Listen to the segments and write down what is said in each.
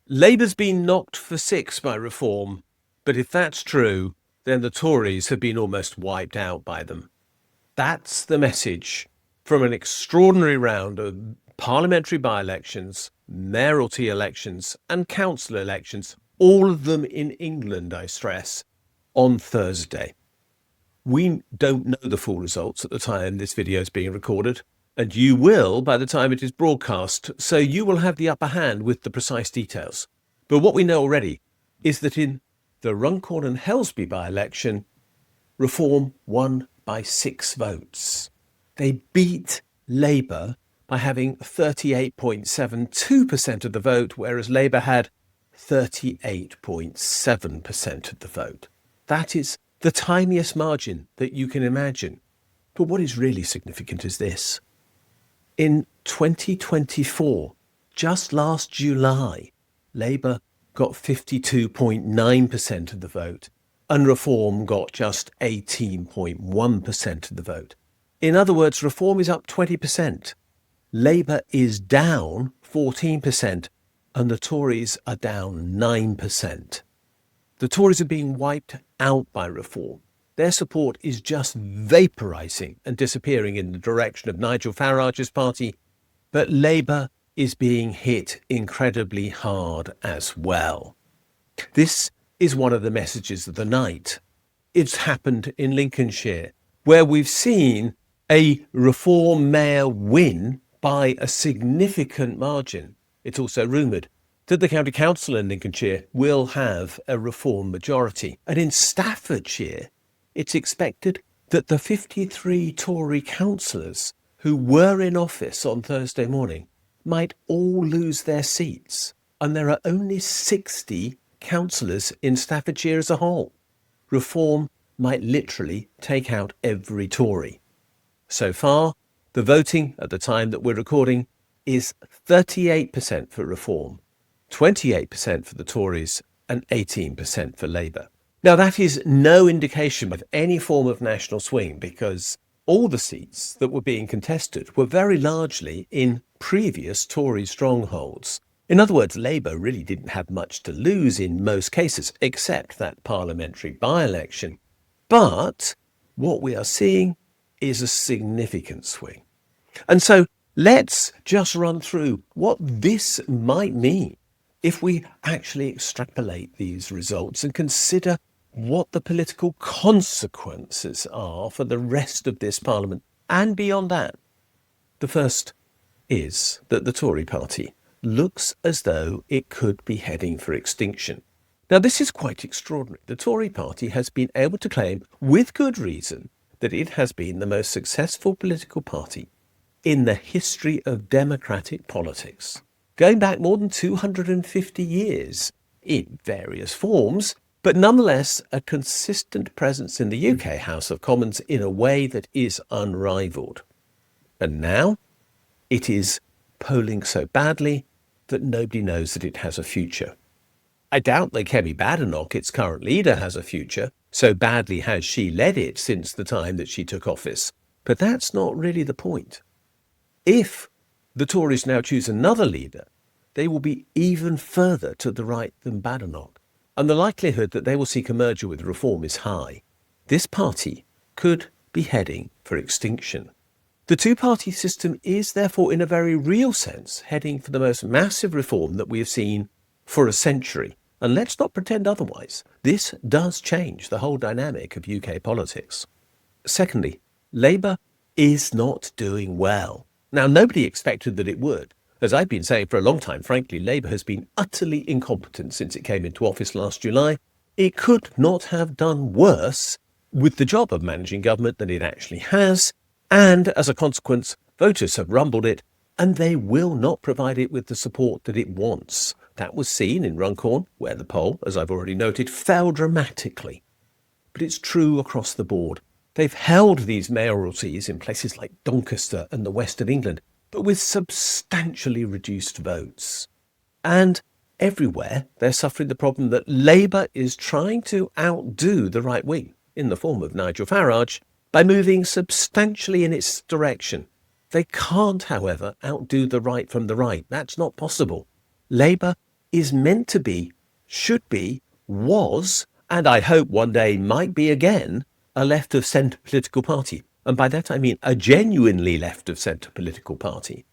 Labour's been knocked for six by reform, but if that's true, then the Tories have been almost wiped out by them. That's the message from an extraordinary round of parliamentary by-elections, mayoralty elections and council elections, all of them in England, I stress, on Thursday. We don't know the full results at the time this video is being recorded, and you will by the time it is broadcast, so you will have the upper hand with the precise details. But what we know already is that in the Runcorn and Helsby by-election, Reform won by 6 votes. They beat Labour by having 38.72% of the vote, whereas Labour had 38.7% of the vote. That is the tiniest margin that you can imagine. But what is really significant is this. In 2024, just last July, Labour got 52.9% of the vote, and Reform got just 18.1% of the vote. In other words, Reform is up 20%. Labour is down 14%, and the Tories are down 9%. The Tories are being wiped out by Reform. Their support is just vaporising and disappearing in the direction of Nigel Farage's party, but Labour is being hit incredibly hard as well. This is one of the messages of the night. It's happened in Lincolnshire, where we've seen a Reform mayor win by a significant margin. It's also rumoured that the county council in Lincolnshire will have a Reform majority. And in Staffordshire, it's expected that the 53 Tory councillors who were in office on Thursday morning might all lose their seats. And there are only 60 councillors in Staffordshire as a whole. Reform might literally take out every Tory. So far, the voting at the time that we're recording is 38% for Reform, 28% for the Tories and 18% for Labour. Now, that is no indication of any form of national swing, because all the seats that were being contested were very largely in previous Tory strongholds. In other words, Labour really didn't have much to lose in most cases, except that parliamentary by-election. But what we are seeing is a significant swing. And so let's just run through what this might mean if we actually extrapolate these results and consider what the political consequences are for the rest of this parliament and beyond that. The first is that the Tory party looks as though it could be heading for extinction. Now, this is quite extraordinary. The Tory party has been able to claim, with good reason, that it has been the most successful political party in the history of democratic politics, going back more than 250 years in various forms, but nonetheless a consistent presence in the UK House of Commons in a way that is unrivalled. And now it is polling so badly that nobody knows that it has a future. I doubt that Kemi Badenoch, its current leader, has a future. So badly has she led it since the time that she took office. But that's not really the point. If the Tories now choose another leader, they will be even further to the right than Badenoch. And the likelihood that they will seek a merger with Reform is high. This party could be heading for extinction. The two-party system is therefore, in a very real sense, heading for the most massive reform that we have seen for a century. And let's not pretend otherwise. This does change the whole dynamic of UK politics. Secondly, Labour is not doing well. Now, nobody expected that it would. As I've been saying for a long time, frankly, Labour has been utterly incompetent since it came into office last July. It could not have done worse with the job of managing government than it actually has. And as a consequence, voters have rumbled it, and they will not provide it with the support that it wants. That was seen in Runcorn, where the poll, as I've already noted, fell dramatically. But it's true across the board. They've held these mayoralties in places like Doncaster and the west of England, but with substantially reduced votes. And everywhere they're suffering the problem that Labour is trying to outdo the right wing, in the form of Nigel Farage, by moving substantially in its direction. They can't, however, outdo the right from the right. That's not possible. Labour is meant to be, should be, was, and I hope one day might be again, a left-of-centre political party. And by that I mean a genuinely left-of-centre political party.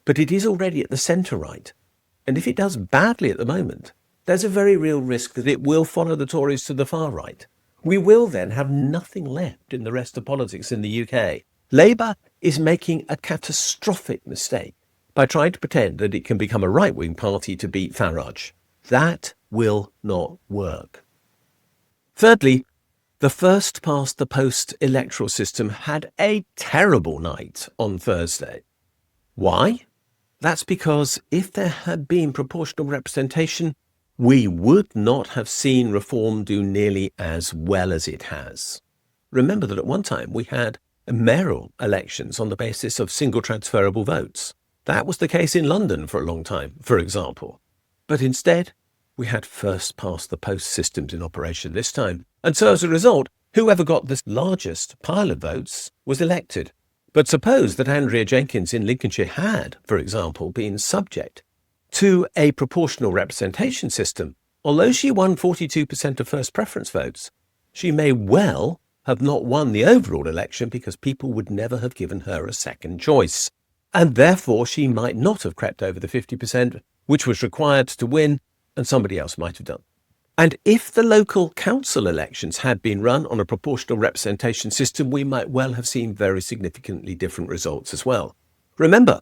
But it is already at the centre-right. And if it does badly at the moment, there's a very real risk that it will follow the Tories to the far right. We will then have nothing left in the rest of politics in the UK. Labour is making a catastrophic mistake by trying to pretend that it can become a right-wing party to beat Farage. That will not work. Thirdly, the first-past-the-post electoral system had a terrible night on Thursday. Why? That's because if there had been proportional representation, we would not have seen reform do nearly as well as it has. Remember that at one time we had mayoral elections on the basis of single transferable votes. That was the case in London for a long time, for example. But instead, we had first-past-the-post systems in operation this time. And so as a result, whoever got the largest pile of votes was elected. But suppose that Andrea Jenkins in Lincolnshire had, for example, been subject to a proportional representation system. Although she won 42% of first preference votes, she may well have not won the overall election because people would never have given her a second choice. And therefore she might not have crept over the 50%, which was required to win, and somebody else might have done. And if the local council elections had been run on a proportional representation system, we might well have seen very significantly different results as well. Remember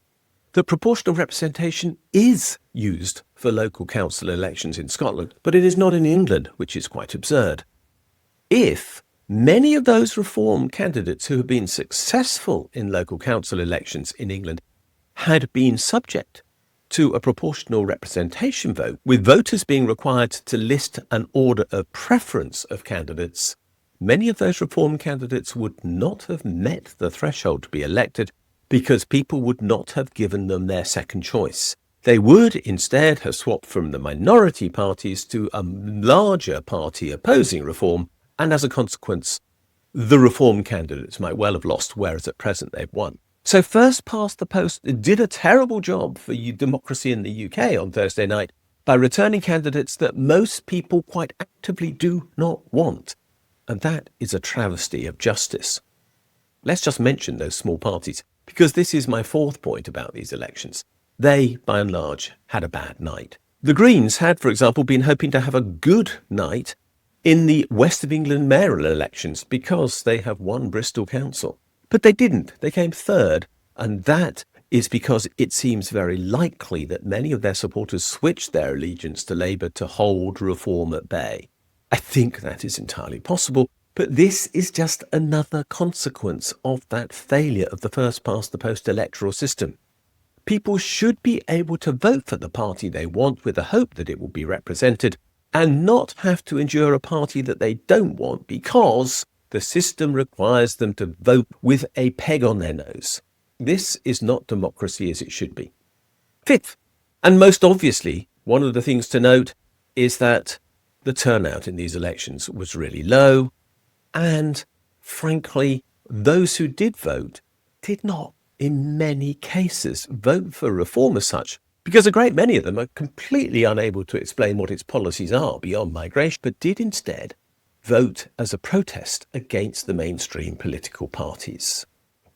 that proportional representation is used for local council elections in Scotland, but it is not in England, which is quite absurd. If many of those Reform candidates who have been successful in local council elections in England had been subject to a proportional representation vote, with voters being required to list an order of preference of candidates, many of those Reform candidates would not have met the threshold to be elected because people would not have given them their second choice. They would instead have swapped from the minority parties to a larger party opposing Reform, and as a consequence, the Reform candidates might well have lost, whereas at present they've won. So first past the post did a terrible job for democracy in the UK on Thursday night by returning candidates that most people quite actively do not want. And that is a travesty of justice. Let's just mention those small parties, because this is my fourth point about these elections. They, by and large, had a bad night. The Greens had, for example, been hoping to have a good night in the West of England mayoral elections because they have won Bristol Council. But they didn't. They came third, and that is because it seems very likely that many of their supporters switched their allegiance to Labour to hold Reform at bay. I think that is entirely possible, but this is just another consequence of that failure of the first-past-the-post electoral system. People should be able to vote for the party they want with the hope that it will be represented, and not have to endure a party that they don't want because the system requires them to vote with a peg on their nose. This is not democracy as it should be. Fifth, and most obviously, one of the things to note is that the turnout in these elections was really low, and frankly, those who did vote did not, in many cases, vote for Reform as such, because a great many of them are completely unable to explain what its policies are beyond migration, but did instead vote as a protest against the mainstream political parties.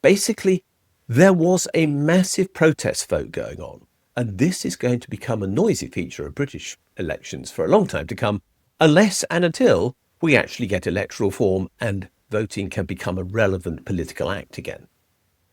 Basically, there was a massive protest vote going on, and this is going to become a noisy feature of British elections for a long time to come, unless and until we actually get electoral reform and voting can become a relevant political act again.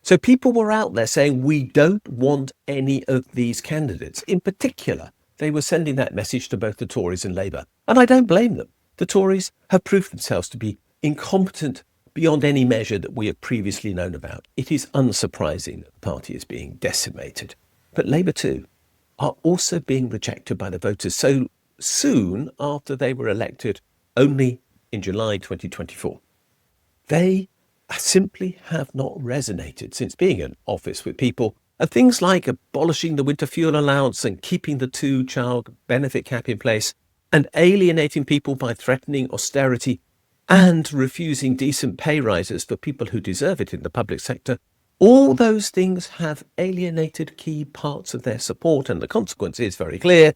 So people were out there saying, we don't want any of these candidates. In particular, they were sending that message to both the Tories and Labour, and I don't blame them. The Tories have proved themselves to be incompetent beyond any measure that we have previously known about. It is unsurprising that the party is being decimated. But Labour, too, are also being rejected by the voters so soon after they were elected only in July 2024. They simply have not resonated since being in office with people, and things like abolishing the winter fuel allowance and keeping the two-child benefit cap in place and alienating people by threatening austerity and refusing decent pay rises for people who deserve it in the public sector, all those things have alienated key parts of their support, and the consequence is very clear.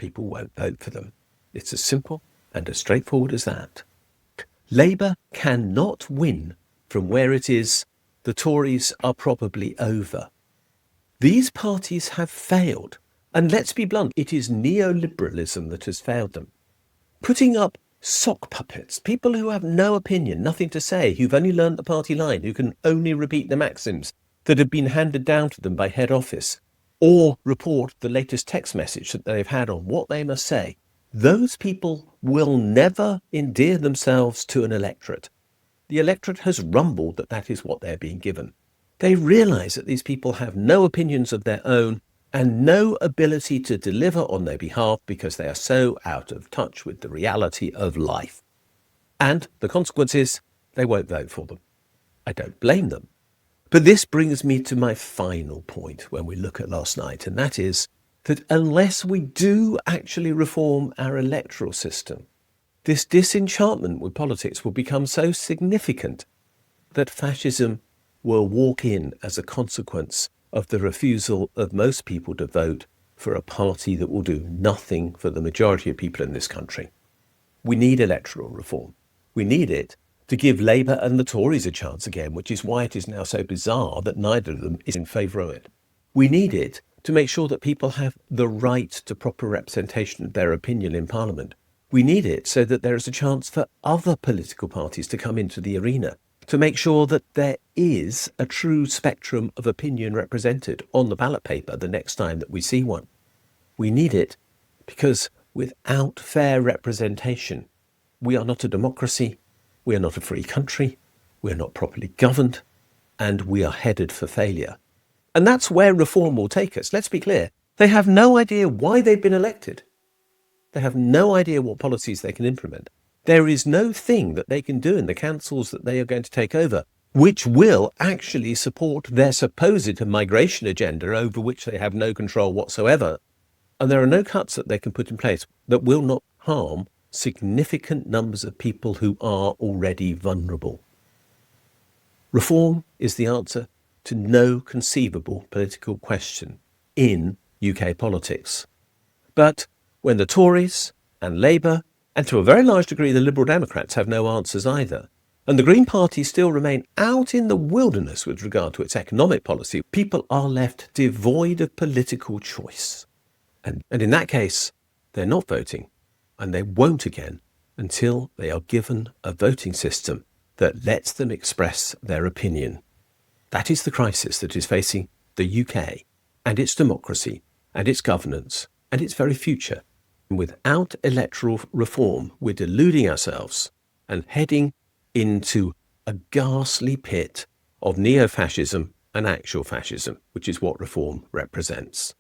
people won't vote for them. It's as simple and as straightforward as that. Labour cannot win from where it is the Tories are probably over. These parties have failed. And let's be blunt, it is neoliberalism that has failed them. Putting up sock puppets, people who have no opinion, nothing to say, who've only learned the party line, who can only repeat the maxims that have been handed down to them by head office, or report the latest text message that they've had on what they must say. Those people will never endear themselves to an electorate. The electorate has rumbled that that is what they're being given. They realise that these people have no opinions of their own and no ability to deliver on their behalf because they are so out of touch with the reality of life. And the consequence is they won't vote for them. I don't blame them. But this brings me to my final point when we look at last night, and that is that unless we do actually reform our electoral system, this disenchantment with politics will become so significant that fascism will walk in as a consequence of the refusal of most people to vote for a party that will do nothing for the majority of people in this country. We need electoral reform. We need it to give Labour and the Tories a chance again, which is why it is now so bizarre that neither of them is in favour of it. We need it to make sure that people have the right to proper representation of their opinion in Parliament. We need it so that there is a chance for other political parties to come into the arena, to make sure that there is a true spectrum of opinion represented on the ballot paper the next time that we see one. We need it because without fair representation, we are not a democracy, we are not a free country, we are not properly governed, and we are headed for failure. And that's where reform will take us. Let's be clear. They have no idea why they've been elected. They have no idea what policies they can implement. There is no thing that they can do in the councils that they are going to take over which will actually support their supposed migration agenda over which they have no control whatsoever. And there are no cuts that they can put in place that will not harm significant numbers of people who are already vulnerable. Reform is the answer to no conceivable political question in UK politics. But when the Tories and Labour, and to a very large degree the Liberal Democrats, have no answers either, and the Green Party still remain out in the wilderness with regard to its economic policy, people are left devoid of political choice. And in that case, they're not voting, and they won't again until they are given a voting system that lets them express their opinion. That is the crisis that is facing the UK and its democracy and its governance and its very future. And without electoral reform, we're deluding ourselves and heading into a ghastly pit of neo-fascism and actual fascism, which is what reform represents.